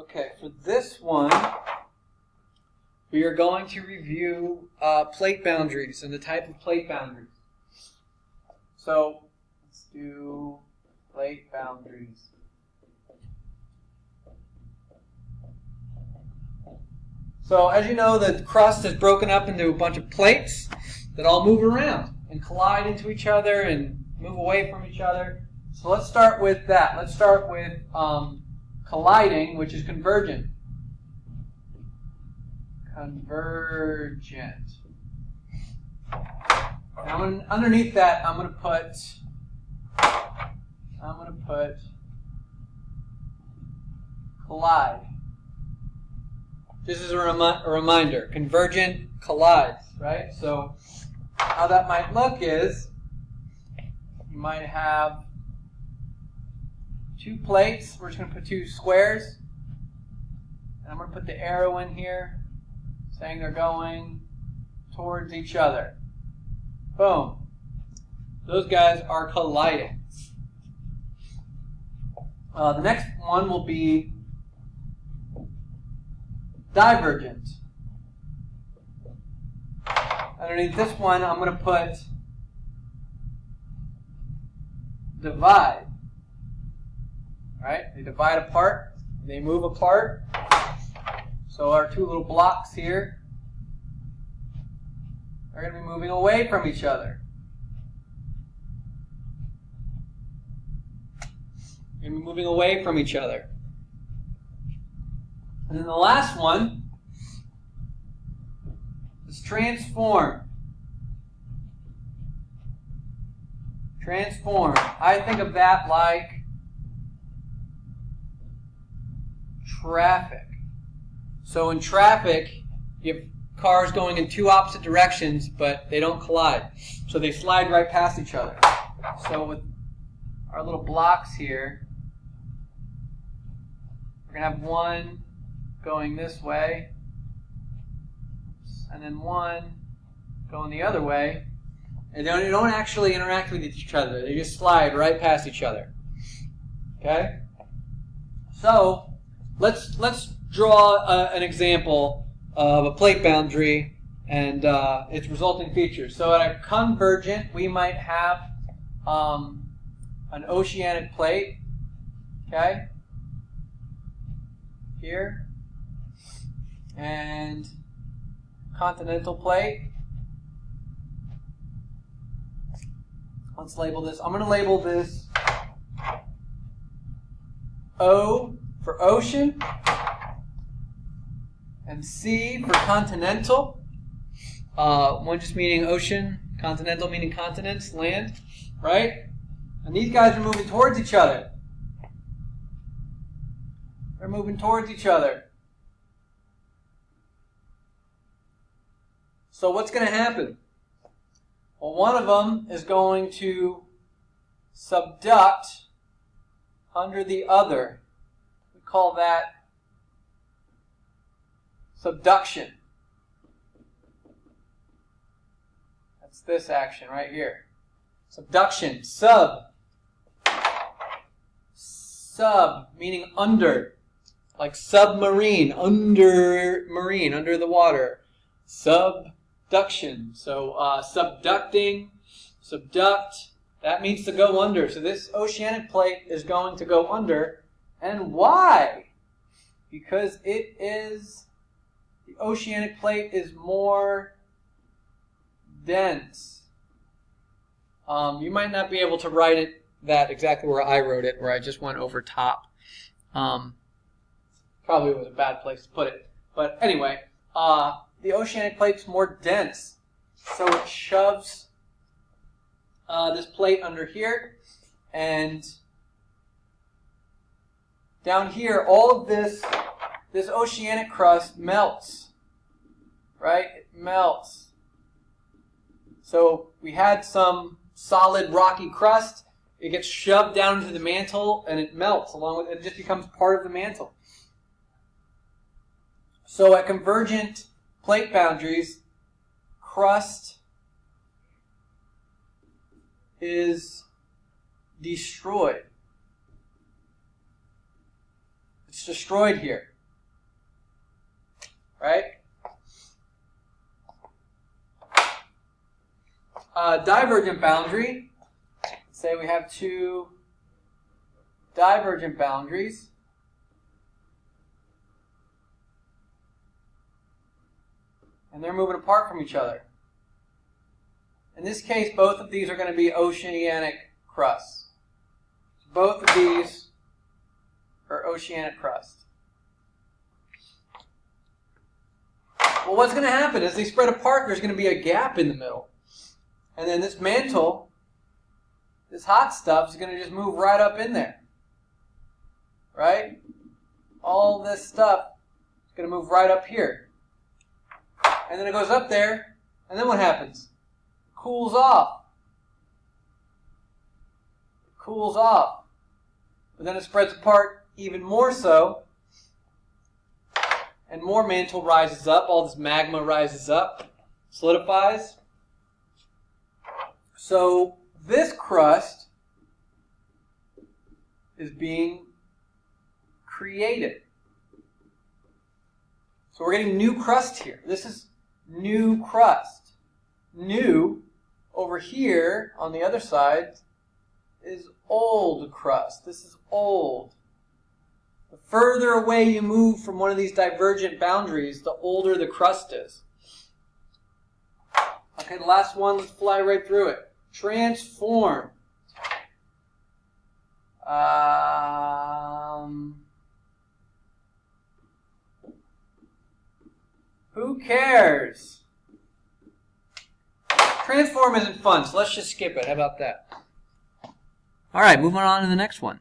Okay, for this one, we are going to review plate boundaries and the type of plate boundaries. So let's do plate boundaries. So as you know, the crust is broken up into a bunch of plates that all move around and collide into each other and move away from each other. So let's start with that. Let's start with colliding, which is convergent. Convergent. Now underneath that, I'm going to put collide. This is a reminder. Convergent collides, right? So how that might look is you might have two plates. We're just going to put two squares. And I'm going to put the arrow in here saying they're going towards each other. Boom. Those guys are colliding. The next one will be divergent. Underneath this one, I'm going to put divide. Right? They divide apart. They move apart. So our two little blocks here are going to be moving away from each other. They're going to be moving away from each other. And then the last one is transform. Transform. I think of that like traffic. So in traffic, you have cars going in two opposite directions, but they don't collide. So they slide right past each other. So with our little blocks here, we're going to have one going this way, and then one going the other way. And they don't actually interact with each other. They just slide right past each other. Okay? So let's draw an example of a plate boundary and its resulting features. So at a convergent, we might have an oceanic plate, okay, here, and continental plate. Let's label this. I'm going to label this O for ocean, and C for continental. One just meaning ocean, continental meaning continents, land, right? And these guys are moving towards each other. They're moving towards each other. So what's going to happen? Well, one of them is going to subduct under the other. We call that subduction. That's this action right here. Subduction. Sub meaning under. Like submarine. Under the water. Subduction. So subducting, subduct, that means to go under. So this oceanic plate is going to go under. And why? Because the oceanic plate is more dense. You might not be able to write that exactly where I wrote it, where I just went over top. Probably was a bad place to put it. But anyway, the oceanic plate's more dense. So it shoves this plate under here. And down here, all of this oceanic crust melts. Right? It melts. So we had some solid rocky crust. It gets shoved down into the mantle and it melts along with it. It just becomes part of the mantle. So at convergent plate boundaries, crust is destroyed. It's destroyed here. right? Divergent boundary. Say we have two divergent boundaries. And they're moving apart from each other. In this case, both of these are going to be oceanic crusts. Both of these are oceanic crust. Well, what's going to happen as they spread apart, there's going to be a gap in the middle. And then this mantle, this hot stuff, is going to just move right up in there. Right? All this stuff is going to move right up here. And then it goes up there, and then what happens? It cools off. It cools off. But then it spreads apart even more so, and more mantle rises up. All this magma rises up, solidifies. So this crust is being created. So we're getting new crust here. This is new crust. New over here on the other side is old crust. This is old. The further away you move from one of these divergent boundaries, the older the crust is. Okay, the last one, let's fly right through it. Transform. Who cares? Transform isn't fun, so let's just skip it. How about that? All right, moving on to the next one.